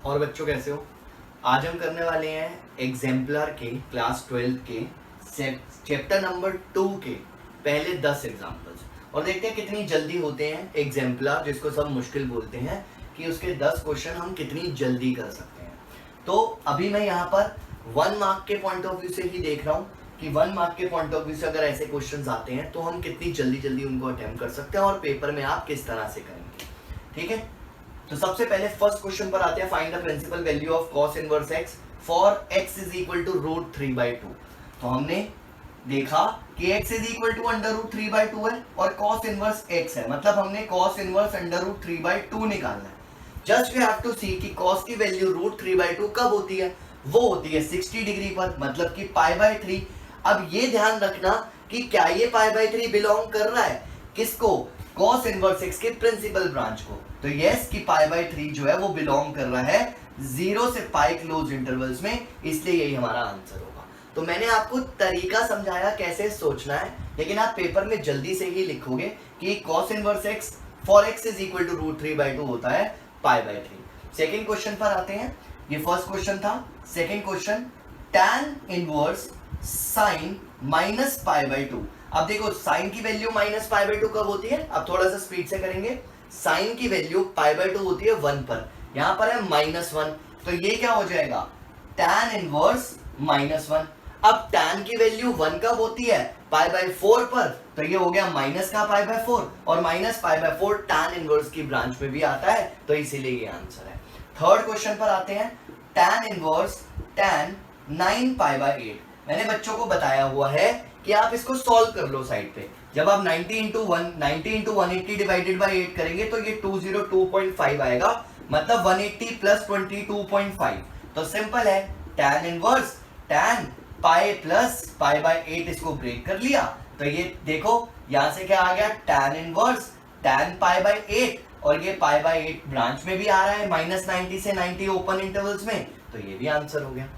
और बच्चों कैसे हो? आज हम करने वाले हैं एग्जाम्पलर के क्लास 12 के चैप्टर नंबर 2 के पहले 10 एग्जाम्पल्स और देखते हैं कितनी जल्दी होते हैं एग्जाम्पलर, जिसको सब मुश्किल बोलते हैं, कि उसके 10 क्वेश्चन हम कितनी जल्दी कर सकते हैं। तो अभी मैं यहाँ पर 1 मार्क के पॉइंट ऑफ व्यू से ही देख रहा हूँ कि 1 मार्क के पॉइंट ऑफ व्यू से अगर ऐसे क्वेश्चंस आते हैं तो हम कितनी जल्दी जल्दी उनको अटेम्प्ट कर सकते हैं और पेपर में आप किस तरह से करेंगे। ठीक है, तो सबसे पहले फर्स्ट क्वेश्चन पर आते हैं। Find the principal value of cos inverse x for x is equal to √3/2। तो हमने देखा कि x इज इक्वल टू √3/2 है और cos इनवर्स x है, मतलब हमने cos इनवर्स √3/2 निकालना है। जस्ट वी हैव टू सी कि cos की वैल्यू √3/2 कब होती है? वो होती है 60 डिग्री पर, मतलब कि π/3। अब ये ध्यान रखना कि क्या ये π/3 बिलोंग कर रहा है किसको? cos इनवर्स x के प्रिंसिपल ब्रांच को। तो यस कि π/3 जो है वो बिलोंग कर रहा है 0 से π क्लोज इंटरवल्स में, इसलिए यही हमारा आंसर होगा। तो मैंने आपको तरीका समझाया कैसे सोचना है, लेकिन आप पेपर में जल्दी से ही लिखोगे कि cos inverse x for x is equal to √3/2 होता है π/3। सेकेंड क्वेश्चन पर आते हैं। ये फर्स्ट क्वेश्चन था। Second question, tan inverse sine minus π/2। अब देखो साइन की वैल्यू माइनस π/2 कब होती है? अब थोड़ा सा स्पीड से करेंगे। साइन की वैल्यू π/2 होती है 1 पर, यहां पर है -1, तो ये क्या हो जाएगा? tan inverse -1। अब tan की वैल्यू 1 कब होती है? π/4 पर, तो ये हो गया माइनस का π/4 और माइनस π/4 tan इनवर्स की ब्रांच में भी आता है, तो इसीलिए ये आंसर है। थर्ड क्वेश्चन पर आते हैं। tan inverse tan 9π/8। मैंने बच्चों को बताया हुआ है कि आप इसको सॉल्व कर लो साइड पे। जब आप 90 इंटू 180 डिवाइडेड बाई 8 करेंगे तो ये 202.5 आएगा, मतलब 180 प्लस 22.5। तो सिंपल है, tan inverse tan pi plus π/8, इसको ब्रेक कर लिया तो ये देखो यहां से क्या आ गया? tan इनवर्स tan π/8 और ये π/8 ब्रांच में भी आ रहा है -90 से 90 ओपन इंटरवल्स में, तो ये भी आंसर हो गया।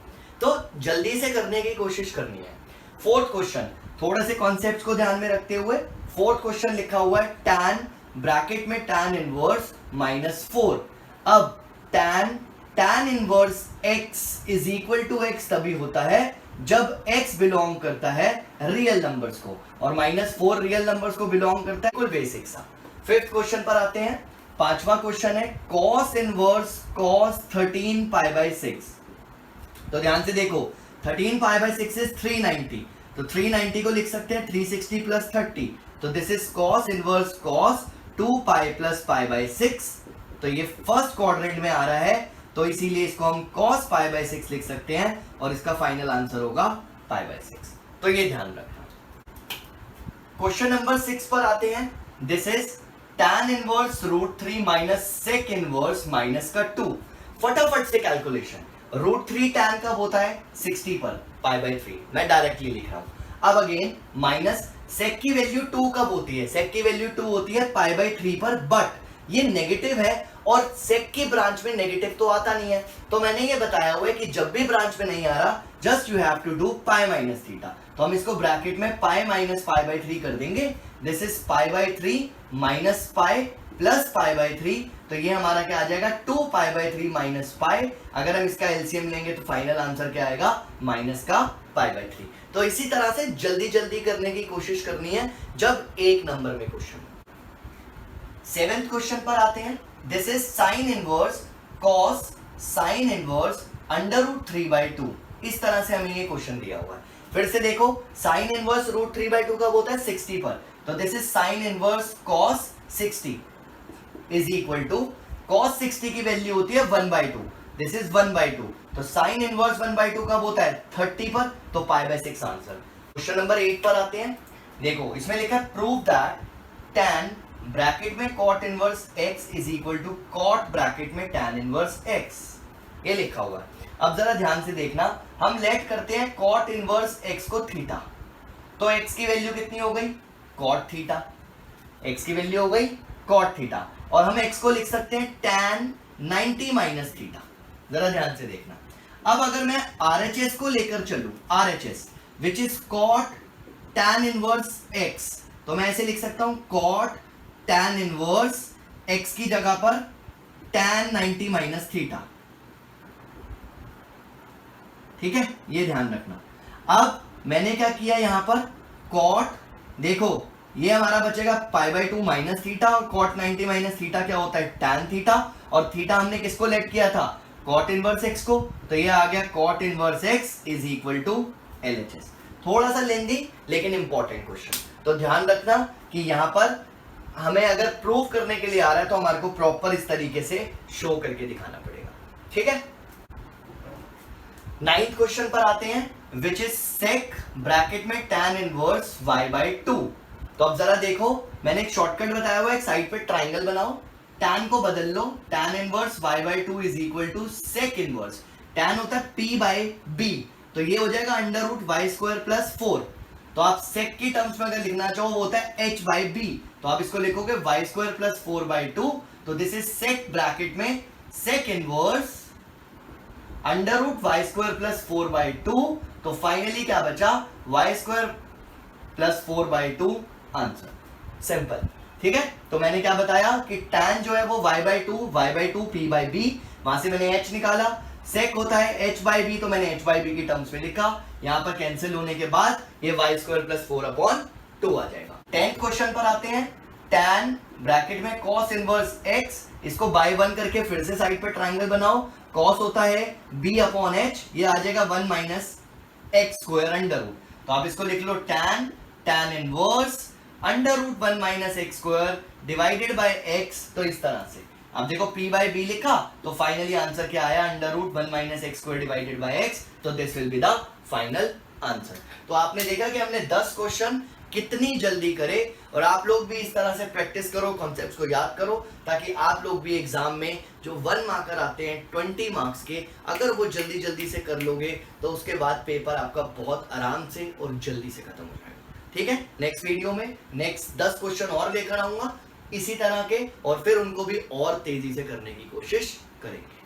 तो जल्दी से करने की कोशिश करनी है। फोर्थ क्वेश्चन, थोड़े से कॉन्सेप्ट्स को ध्यान में रखते हुए फोर्थ क्वेश्चन लिखा हुआ है tan ब्रैकेट में tan इनवर्स -4। अब tan inverse x is equal to x तभी होता है जब x बिलोंग करता है रियल नंबर्स को और -4 रियल नंबर्स को बिलोंग करता है। कुल बेसिक सा। फिफ्थ क्वेश्चन पर आते हैं। पांचवा क्वेश्चन है cos इनवर्स cos 13π/6। तो ध्यान से देखो, 13π/6 इज 390, तो 390 को लिख सकते हैं 360 प्लस 30, तो this is cos inverse cos 2π plus π/6। तो ये फर्स्ट क्वाड्रेंट में आ रहा है, तो इसीलिए इसको हम cos π/6 लिख सकते हैं और इसका फाइनल आंसर होगा π/6। तो ये ध्यान रखना। क्वेश्चन नंबर 6 पर आते हैं। This is tan inverse √3 minus sec inverse minus का 2। फटाफट से कैलकुलेशन। √3 tan कब होता है? 60 पर, π/3। मैं डायरेक्टली लिख रहा हूं। अब अगेन माइनस sec की वैल्यू 2 कब होती है? sec की वैल्यू 2 होती है π/3 पर, बट ये नेगेटिव है और sec की ब्रांच में नेगेटिव तो आता नहीं है। तो मैंने ये बताया हुआ है कि जब भी ब्रांच में नहीं आ रहा, just you have to do π minus theta. तो हम इसको ब्रैकेट में π माइनस π/3 कर देंगे। दिस इज π/3 माइनस π प्लस π/3, तो ये हमारा क्या आ जाएगा? 2π/3 माइनस π। अगर हम इसका एलसीएम लेंगे तो फाइनल आंसर क्या आएगा? माइनस का π/3। तो इसी तरह से जल्दी जल्दी करने की कोशिश करनी है जब एक नंबर में क्वेश्चन। सेवेंथ क्वेश्चन पर आते हैं। This is sine inverse cos sine inverse √3/2। इस तरह से हमें ये क्वेश्चन दिया हुआ है। फिर से देखो, साइन इनवर्स √3/2 कब होता है? 60 पर, तो this is sine inverse cos 60 is equal to cos 60 की वैल्यू होती है 1/2, दिस इज 1/2। तो साइन इनवर्स 1/2 कब होता है? 30 पर, तो π/6 आंसर। क्वेश्चन नंबर 8 पर आते हैं। देखो इसमें लिखा है प्रूव दैट tan ब्रैकेट में cot inverse x is equal to cot bracket में tan इनवर्स x, ये लिखा हुआ है। अब जरा ध्यान से देखना, हम लेट करते हैं cot इनवर्स x को थीटा, तो x की वैल्यू कितनी हो गई? cot theta. x की वैल्यू हो गई cot थीटा और हम x को लिख सकते हैं tan 90 माइनस थीटा। जरा ध्यान से देखना, अब अगर मैं RHS को लेकर चलूं, RHS which is cot tan inverse x, तो मैं ऐसे लिख सकता हूं cot tan इनवर्स x की जगह पर tan 90 माइनस थीटा। ठीक है, ये ध्यान रखना। अब मैंने क्या किया यहाँ पर, कॉट, देखो ये हमारा बचेगा π/2 माइनस थीटा, और कॉट 90 माइनस थीटा क्या होता है, टैन थीटा, और थीटा हमने किसको लेट किया था, कॉट इनवर्स एक्स को, तो ये आ गया cot inverse X is equal to LHS। थोड़ा सा लेंदी लेकिन इंपॉर्टेंट क्वेश्चन, तो ध्यान रखना कि यहां पर हमें अगर प्रूव करने के लिए आ रहा है तो हमारे को प्रॉपर इस तरीके से शो करके दिखाना पड़ेगा, ठीक है। 9th क्वेश्चन पर आते हैं, विच इज सेक ब्रैकेट में tan इनवर्स y/2। तो अब जरा देखो, मैंने एक शॉर्टकट बताया हुआ है, एक साइड पे ट्राइंगल बनाओ, tan को बदल लो, tan inverse y/2 is equal to sec inverse, tan होता है p/b, तो ये हो जाएगा √y² प्लस 4। तो आप सेक की टर्म्स में अगर लिखना चाहो वो होता है h/b, तो आप इसको लिखोगे y² प्लस 4/2, तो दिस इज सेक ब्रैकेट में सेक इनवर्स √y² प्लस 4/2, तो फाइनली क्या बचा, y² प्लस 4/2 आंसर, सिंपल, ठीक है। तो मैंने क्या बताया कि tan जो है वो y/2 p/b, वहां से मैंने h निकाला, सेक होता है h/b, तो मैंने h/b की टर्म्स में लिखा, यहां पर कैंसिल होने के बाद ये y² प्लस 4/2 आ जाएगा। 10th क्वेश्चन पर आते हैं, tan ब्रैकेट में cos इनवर्स x, इसको बाय 1 करके फिर से साइड पे ट्राइंगल बनाओ, cos होता है b/h, ये आ जाएगा 1 माइनस x² अंडर रूट, तो आप इसको लिख लो tan inverse √1 minus x² divided by x, तो इस तरह से अब देखो p/b लिखा, तो फाइनली आंसर क्या आया, √1 minus x² divided by x, तो this will be the final answer. तो आपने देखा कि हमने 10 क्वेश्चन कितनी जल्दी करे, और आप लोग भी इस तरह से प्रैक्टिस करो, कॉन्सेप्ट्स को याद करो, ताकि आप लोग भी एग्जाम में जो 1 मार्कर आते हैं 20 मार्क्स के, अगर वो जल्दी जल्दी से कर लोगे तो उसके बाद पेपर आपका बहुत आराम से और जल्दी से खत्म हो जाएगा, ठीक है। नेक्स्ट वीडियो में नेक्स्ट 10 क्वेश्चन और लेकर आऊंगा इसी तरह के, और फिर उनको भी और तेजी से करने की कोशिश करेंगे।